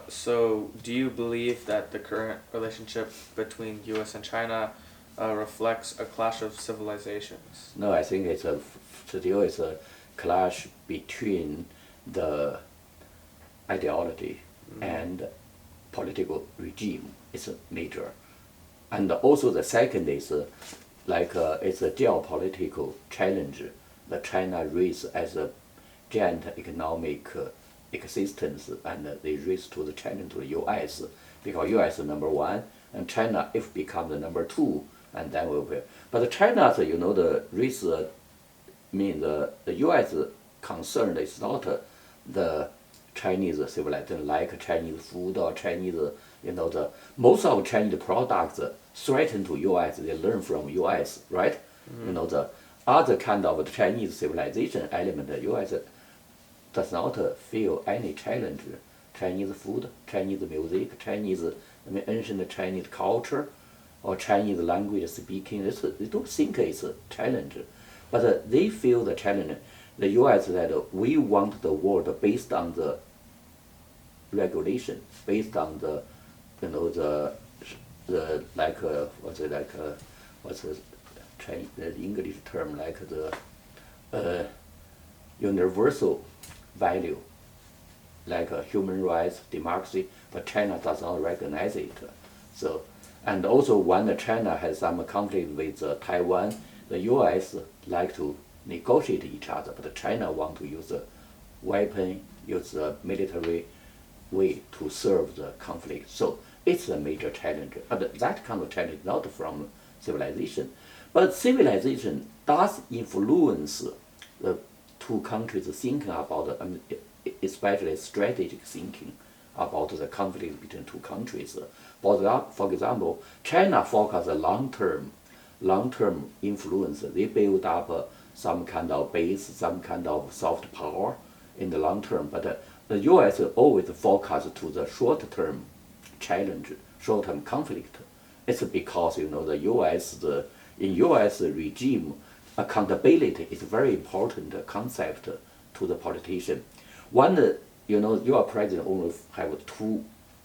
So do you believe that the current relationship between U.S. and China reflects a clash of civilizations? No, I think still is a clash between the ideology and political regime. It's a major. And also the second is it's a geopolitical challenge that China raised as a giant economic existence, and they raised to the challenge to the U.S. because U.S. is number one and China if become the number two, and then we will. But China, the raise the U.S. concern is not the Chinese civilization like Chinese food or Chinese, the most of Chinese products threaten to U.S. They learn from U.S. right? The other kind of Chinese civilization element, the U.S. does not feel any challenge. Chinese food, Chinese music, ancient Chinese culture, or Chinese language speaking. They don't think it's a challenge, but they feel the challenge. The U.S. that we want the world based on the regulation, based on the what's the Chinese, the English term, like the universal value, like human rights, democracy, but China does not recognize it. So, and also when China has some conflict with Taiwan, the U.S. like to negotiate each other, but China want to use a weapon, use a military way to serve the conflict. So it's a major challenge. But that kind of challenge not from civilization, but civilization does influence the two countries thinking about, especially strategic thinking about the conflict between two countries. For example, China focus a long-term influence. They build up some kind of base, some kind of soft power in the long term. But the U.S. always focus to the short-term challenge, short-term conflict. It's because the U.S. In U.S. regime, accountability is a very important concept to the politician. One, your president only have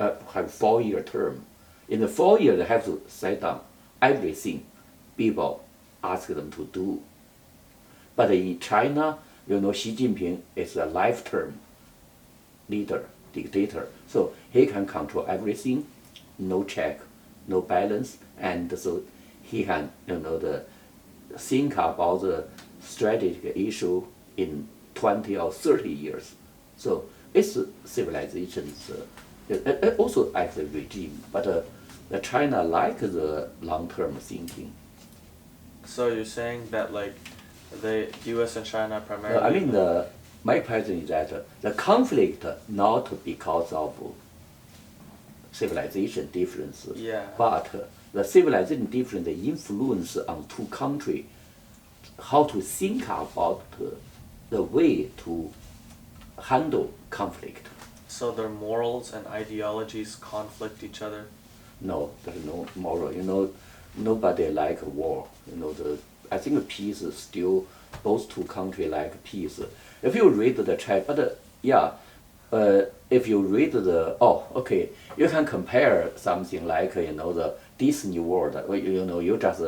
4-year term. In the 4 years, they have to set down everything people ask them to do. But in China, Xi Jinping is a life term leader, dictator. So he can control everything, no check, no balance, and so he can, think about the strategic issue in 20 or 30 years. So it's civilizations, also as a regime, but the China like the long-term thinking. So you're saying that the U.S. and China primarily. My question is that the conflict not because of civilization difference, Yeah. but the civilization difference influence on two countries how to think about the way to handle conflict. So their morals and ideologies conflict each other? No, there's no moral. Nobody like war. I think peace is still, both two countries like peace. If you read the chat, but if you read you can compare something like the Disney World. You just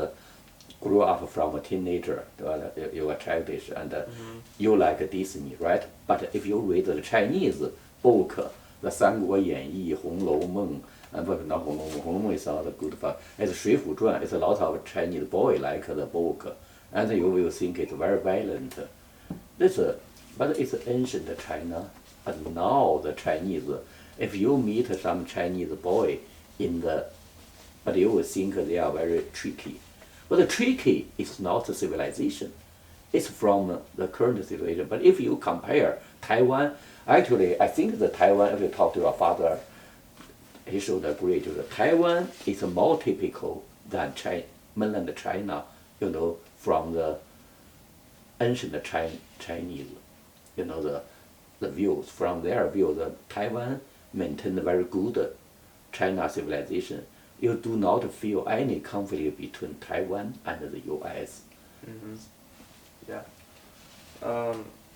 grew up from a teenager, you are childish, and you like Disney, right? But if you read the Chinese book, the 三国演义, 红楼梦, but not 红楼梦, 红楼梦 is not good for. It's 水浒传. It's a lot of Chinese boy like the book, and you will think it's very violent. But it's ancient China. But now the Chinese, if you meet some Chinese boy but you will think they are very tricky. But the tricky is not the civilization. It's from the current situation. But if you compare Taiwan, actually, I think the Taiwan, if you talk to your father, he should agree to that Taiwan is more typical than mainland China, from the ancient Chinese, the views. From their view, the Taiwan maintained very good China civilization. You do not feel any conflict between Taiwan and the U.S. Mm-hmm. Yeah.